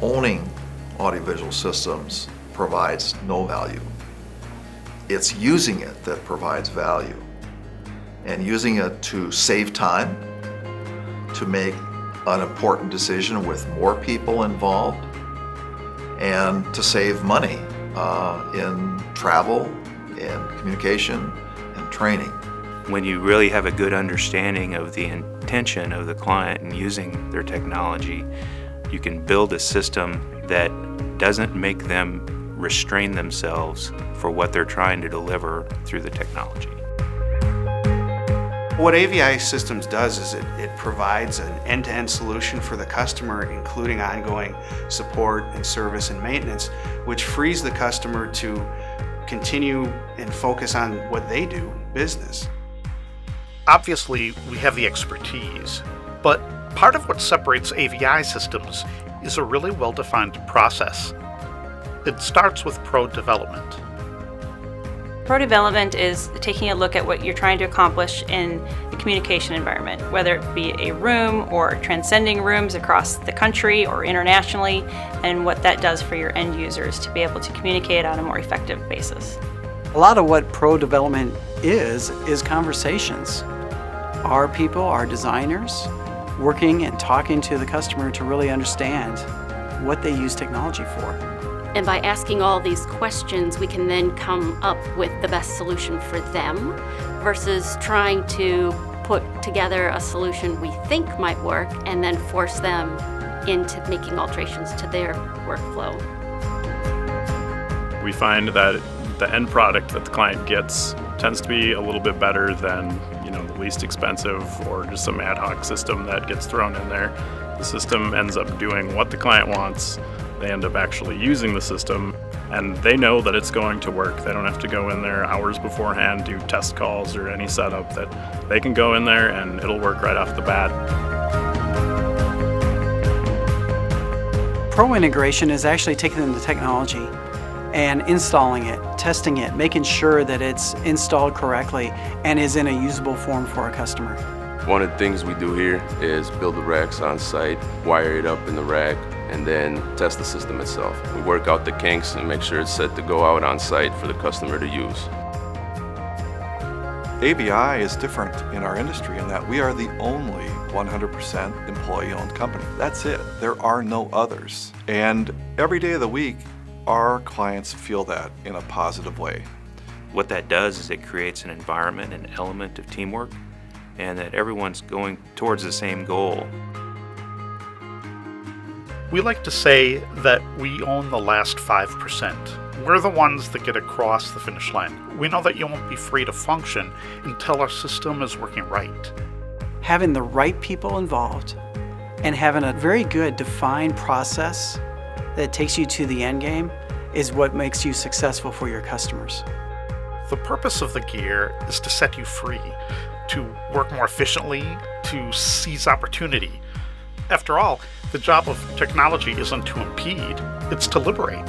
owning audiovisual systems provides no value. It's using it that provides value. And using it to save time, to make an important decision with more people involved, and to save money in travel, in communication, and training. When you really have a good understanding of the intention of the client in using their technology, you can build a system that doesn't make them restrain themselves for what they're trying to deliver through the technology. What AVI Systems does is it provides an end-to-end solution for the customer, including ongoing support and service and maintenance, which frees the customer to continue and focus on what they do, business. Obviously, we have the expertise, but part of what separates AVI Systems is a really well-defined process. It starts with pro development. Pro development is taking a look at what you're trying to accomplish in the communication environment, whether it be a room or transcending rooms across the country or internationally, and what that does for your end users to be able to communicate on a more effective basis. A lot of what pro development is conversations. Our people, our designers, working and talking to the customer to really understand what they use technology for. And by asking all these questions, we can then come up with the best solution for them versus trying to put together a solution we think might work and then force them into making alterations to their workflow. We find that the end product that the client gets tends to be a little bit better than, the least expensive or just some ad hoc system that gets thrown in there. The system ends up doing what the client wants. They end up actually using the system, and they know that it's going to work. They don't have to go in there hours beforehand, do test calls or any setup. That they can go in there and it'll work right off the bat. Pro integration is actually taking the technology and installing it, testing it, making sure that it's installed correctly and is in a usable form for our customer. One of the things we do here is build the racks on site, wire it up in the rack, and then test the system itself. We work out the kinks and make sure it's set to go out on site for the customer to use. AVI is different in our industry in that we are the only 100% employee-owned company. That's it. There are no others. And every day of the week, our clients feel that in a positive way. What that does is it creates an environment, an element of teamwork, and that everyone's going towards the same goal. We like to say that we own the last 5%. We're the ones that get across the finish line. We know that you won't be free to function until our system is working right. Having the right people involved and having a very good defined process that takes you to the end game is what makes you successful for your customers. The purpose of the gear is to set you free, to work more efficiently, to seize opportunity. After all, the job of technology isn't to impede, it's to liberate.